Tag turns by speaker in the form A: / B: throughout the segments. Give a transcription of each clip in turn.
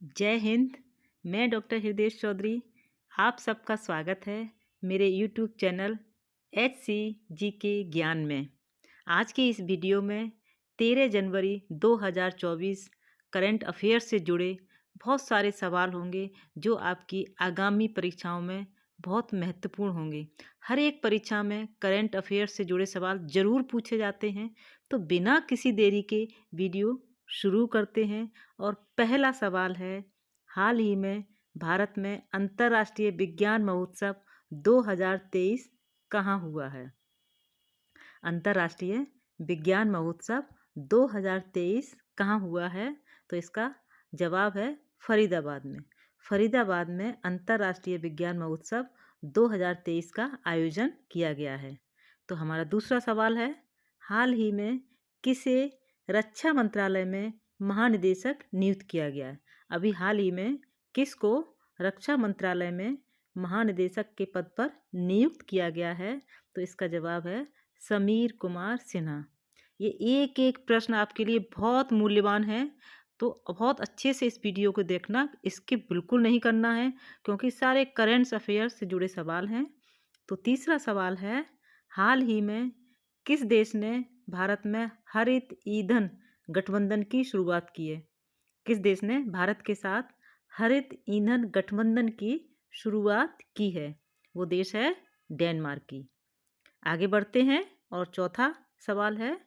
A: जय हिंद। मैं डॉक्टर हृदय चौधरी, आप सबका स्वागत है मेरे यूट्यूब चैनल HCGK ज्ञान में। आज की इस वीडियो में 13 जनवरी 2024 करंट अफेयर्स से जुड़े बहुत सारे सवाल होंगे जो आपकी आगामी परीक्षाओं में बहुत महत्वपूर्ण होंगे। हर एक परीक्षा में करंट अफेयर्स से जुड़े सवाल ज़रूर पूछे जाते हैं, तो बिना किसी देरी के वीडियो शुरू करते हैं। और पहला सवाल है, हाल ही में भारत में अंतर्राष्ट्रीय विज्ञान महोत्सव 2023 कहाँ हुआ है? अंतर्राष्ट्रीय विज्ञान महोत्सव 2023 कहाँ हुआ है? तो इसका जवाब है फरीदाबाद में। फरीदाबाद में अंतर्राष्ट्रीय विज्ञान महोत्सव 2023 का आयोजन किया गया है। तो हमारा दूसरा सवाल है, हाल ही में किसे रक्षा मंत्रालय में महानिदेशक नियुक्त किया गया है? अभी हाल ही में किसको रक्षा मंत्रालय में महानिदेशक के पद पर नियुक्त किया गया है? तो इसका जवाब है समीर कुमार सिन्हा। ये एक एक प्रश्न आपके लिए बहुत मूल्यवान है, तो बहुत अच्छे से इस वीडियो को देखना, स्किप बिल्कुल नहीं करना है क्योंकि सारे करंट अफेयर्स से जुड़े सवाल हैं। तो तीसरा सवाल है, हाल ही में किस देश ने भारत में हरित ईंधन गठबंधन की शुरुआत की है? किस देश ने भारत के साथ हरित ईंधन गठबंधन की शुरुआत की है? वो देश है डेनमार्क की। आगे बढ़ते हैं और चौथा सवाल है,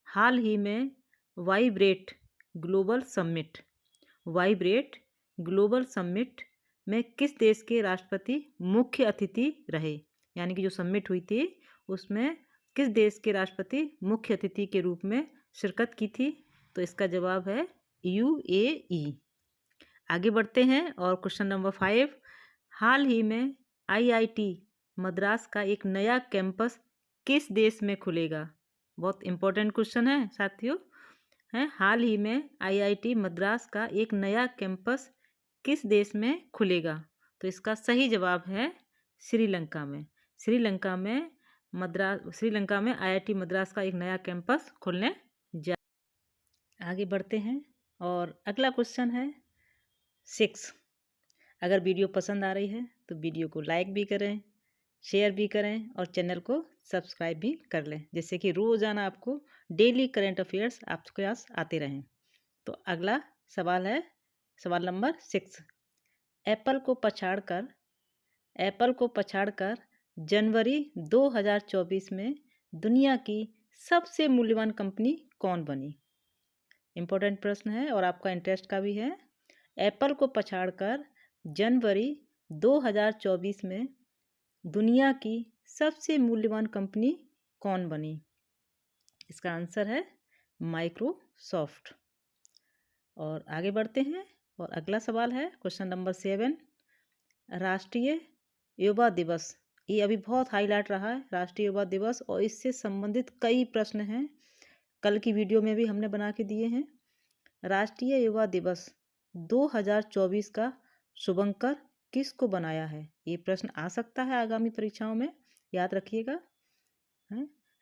A: हाल ही में वाइब्रेट ग्लोबल समिट में किस देश के राष्ट्रपति मुख्य अतिथि रहे? यानी कि जो समिट हुई थी उसमें किस देश के राष्ट्रपति मुख्य अतिथि के रूप में शिरकत की थी? तो इसका जवाब है UAE। आगे बढ़ते हैं और क्वेश्चन नंबर 5, हाल ही में IIT मद्रास का एक नया कैंपस किस देश में खुलेगा? बहुत इंपॉर्टेंट क्वेश्चन है साथियों। हाल ही में IIT मद्रास का एक नया कैंपस किस देश में खुलेगा? तो इसका सही जवाब है श्रीलंका में। श्रीलंका में IIT मद्रास का एक नया कैंपस खुलने जा। आगे बढ़ते हैं और अगला क्वेश्चन है 6। अगर वीडियो पसंद आ रही है तो वीडियो को लाइक भी करें, शेयर भी करें और चैनल को सब्सक्राइब भी कर लें, जिससे कि रोज़ाना आपको डेली करंट अफेयर्स आपके पास आते रहें। तो अगला सवाल है, सवाल नंबर 6। एप्पल को पछाड़कर जनवरी 2024 में दुनिया की सबसे मूल्यवान कंपनी कौन बनी? इम्पोर्टेंट प्रश्न है और आपका इंटरेस्ट का भी है। एप्पल को पछाड़कर जनवरी 2024 में दुनिया की सबसे मूल्यवान कंपनी कौन बनी? इसका आंसर है माइक्रोसॉफ्ट। और आगे बढ़ते हैं और अगला सवाल है क्वेश्चन नंबर 7। राष्ट्रीय युवा दिवस, ये अभी बहुत हाईलाइट रहा है, राष्ट्रीय युवा दिवस, और इससे संबंधित कई प्रश्न हैं, कल की वीडियो में भी हमने बना के दिए हैं। राष्ट्रीय युवा दिवस 2024 का शुभंकर किसको बनाया है? ये प्रश्न आ सकता है आगामी परीक्षाओं में, याद रखिएगा।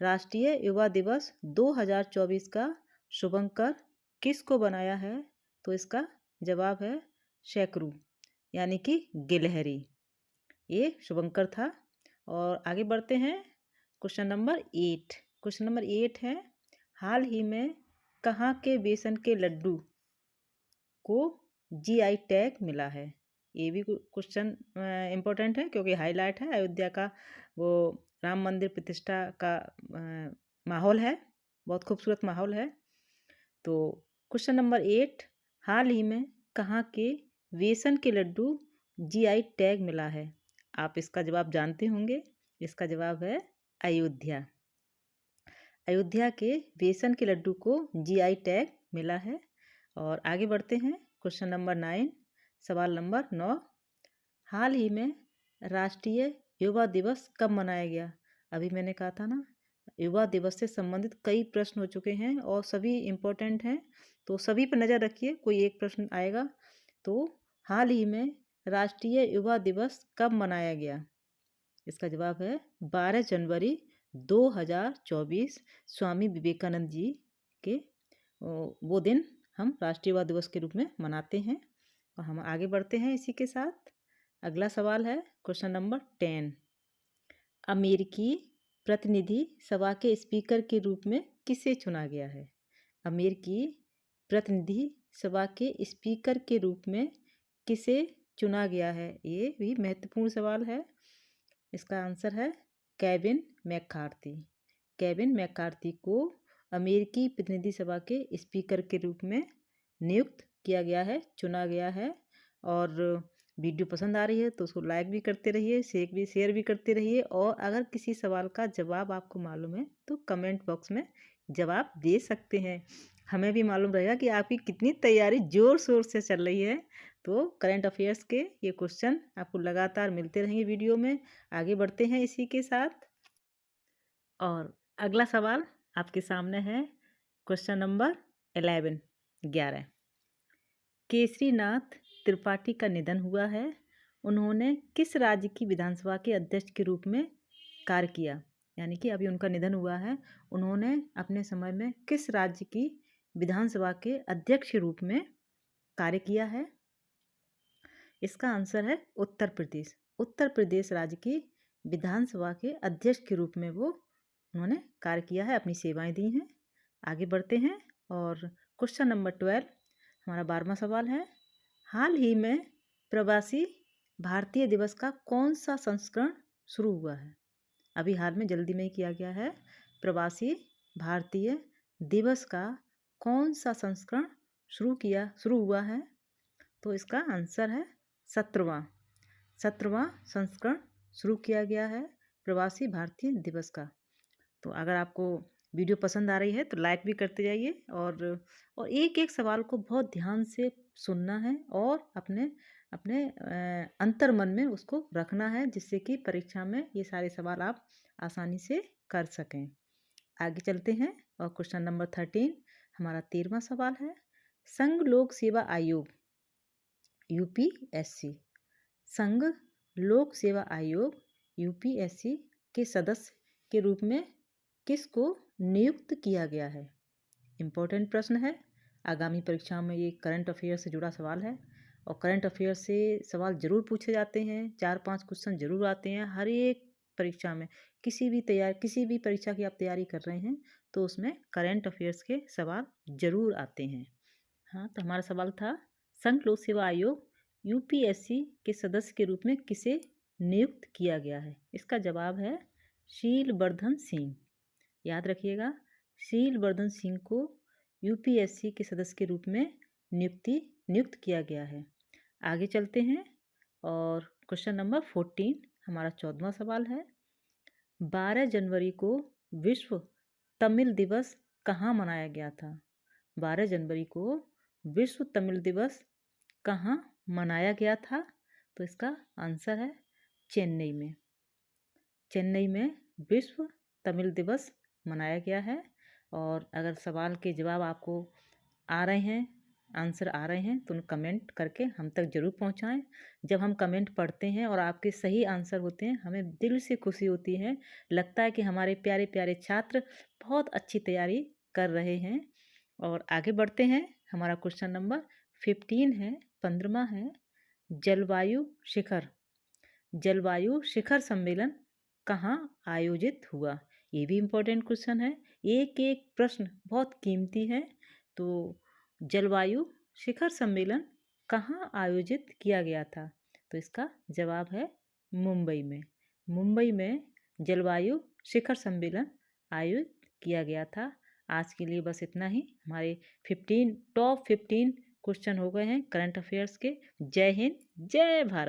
A: राष्ट्रीय युवा दिवस 2024 का शुभंकर किसको बनाया है? तो इसका जवाब है शेकरू, यानी कि गिलहरी, ये शुभंकर था। और आगे बढ़ते हैं क्वेश्चन नंबर 8 है, हाल ही में कहाँ के बेसन के लड्डू को GI टैग मिला है? ये भी क्वेश्चन इम्पोर्टेंट है क्योंकि हाईलाइट है, अयोध्या का वो राम मंदिर प्रतिष्ठा का माहौल है, बहुत खूबसूरत माहौल है। तो क्वेश्चन नंबर 8, हाल ही में कहाँ के बेसन के लड्डू GI टैग मिला है? आप इसका जवाब जानते होंगे, इसका जवाब है अयोध्या। अयोध्या के बेसन के लड्डू को GI टैग मिला है। और आगे बढ़ते हैं क्वेश्चन नंबर 9, सवाल नंबर 9, हाल ही में राष्ट्रीय युवा दिवस कब मनाया गया? अभी मैंने कहा था ना, युवा दिवस से संबंधित कई प्रश्न हो चुके हैं और सभी इम्पोर्टेंट हैं, तो सभी पर नज़र रखिए, कोई एक प्रश्न आएगा। तो हाल ही में राष्ट्रीय युवा दिवस कब मनाया गया? इसका जवाब है 12 जनवरी 2024, स्वामी विवेकानंद जी के वो दिन हम राष्ट्रीय युवा दिवस के रूप में मनाते हैं। और हम आगे बढ़ते हैं इसी के साथ। अगला सवाल है क्वेश्चन नंबर 10। अमेरिकी प्रतिनिधि सभा के स्पीकर के रूप में किसे चुना गया है? अमेरिकी प्रतिनिधि सभा के स्पीकर के रूप में किसे चुना गया है? ये भी महत्वपूर्ण सवाल है। इसका आंसर है केविन मैकार्थी। केविन मैकार्थी को अमेरिकी प्रतिनिधि सभा के स्पीकर के रूप में नियुक्त किया गया है, चुना गया है। और वीडियो पसंद आ रही है तो उसको लाइक भी करते रहिए, शेयर भी करते रहिए। और अगर किसी सवाल का जवाब आपको मालूम है तो कमेंट बॉक्स में जवाब दे सकते हैं। हमें भी मालूम रहेगा कि आपकी कितनी तैयारी ज़ोर शोर से चल रही है। तो करंट अफेयर्स के ये क्वेश्चन आपको लगातार मिलते रहेंगे वीडियो में। आगे बढ़ते हैं इसी के साथ। और अगला सवाल आपके सामने है क्वेश्चन नंबर 11। केसरीनाथ त्रिपाठी का निधन हुआ है। उन्होंने किस राज्य की विधानसभा के अध्यक्ष के रूप में कार्य किया? यानी कि अभी उनका निधन हुआ है, उन्होंने अपने समय में किस राज्य की विधानसभा के अध्यक्ष के रूप में कार्य किया है? इसका आंसर है उत्तर प्रदेश। उत्तर प्रदेश राज्य की विधानसभा के अध्यक्ष के रूप में उन्होंने कार्य किया है, अपनी सेवाएं दी हैं। आगे बढ़ते हैं और क्वेश्चन नंबर 12 हमारा 12वां सवाल है। हाल ही में प्रवासी भारतीय दिवस का कौन सा संस्करण शुरू हुआ है? अभी हाल में जल्दी में ही किया गया है। प्रवासी भारतीय दिवस का कौन सा संस्करण शुरू हुआ है? तो इसका आंसर है 17वां संस्करण शुरू किया गया है प्रवासी भारतीय दिवस का। तो अगर आपको वीडियो पसंद आ रही है तो लाइक भी करते जाइए और एक एक सवाल को बहुत ध्यान से सुनना है और अपने अपने अंतर मन में उसको रखना है, जिससे कि परीक्षा में ये सारे सवाल आप आसानी से कर सकें। आगे चलते हैं और क्वेश्चन नंबर 13 हमारा 13वां सवाल है। संघ लोक सेवा आयोग यूपीएससी, संघ लोक सेवा आयोग यूपीएससी के सदस्य के रूप में किसको नियुक्त किया गया है? इम्पोर्टेंट प्रश्न है। आगामी परीक्षा में ये करंट अफेयर से जुड़ा सवाल है और करंट अफेयर से सवाल जरूर पूछे जाते हैं। 4-5 क्वेश्चन जरूर आते हैं हर एक परीक्षा में। किसी भी परीक्षा की आप तैयारी कर रहे हैं तो उसमें करंट अफेयर्स के सवाल जरूर आते हैं। हाँ, तो हमारा सवाल था संघ लोक सेवा आयोग यूपीएससी के सदस्य के रूप में किसे नियुक्त किया गया है? इसका जवाब है शीलवर्धन सिंह। याद रखिएगा, शीलवर्धन सिंह को यूपीएससी के सदस्य के रूप में नियुक्त किया गया है। आगे चलते हैं और क्वेश्चन नंबर 14 हमारा 14वां सवाल है। 12 जनवरी को विश्व तमिल दिवस कहाँ मनाया गया था? 12 जनवरी को विश्व तमिल दिवस कहाँ मनाया गया था? तो इसका आंसर है चेन्नई में। चेन्नई में विश्व तमिल दिवस मनाया गया है। और अगर सवाल के जवाब आपको आ रहे हैं, आंसर आ रहे हैं, तो कमेंट करके हम तक ज़रूर पहुंचाएं। जब हम कमेंट पढ़ते हैं और आपके सही आंसर होते हैं, हमें दिल से खुशी होती है। लगता है कि हमारे प्यारे प्यारे छात्र बहुत अच्छी तैयारी कर रहे हैं। और आगे बढ़ते हैं। हमारा क्वेश्चन नंबर 15 है, 15वां है। जलवायु शिखर सम्मेलन कहाँ आयोजित हुआ? ये भी इम्पोर्टेंट क्वेश्चन है। एक एक प्रश्न बहुत कीमती है। तो जलवायु शिखर सम्मेलन कहाँ आयोजित किया गया था? तो इसका जवाब है मुंबई में। मुंबई में जलवायु शिखर सम्मेलन आयोजित किया गया था। आज के लिए बस इतना ही। हमारे टॉप 15 क्वेश्चन हो गए हैं करंट अफेयर्स के। जय हिंद, जय भारत।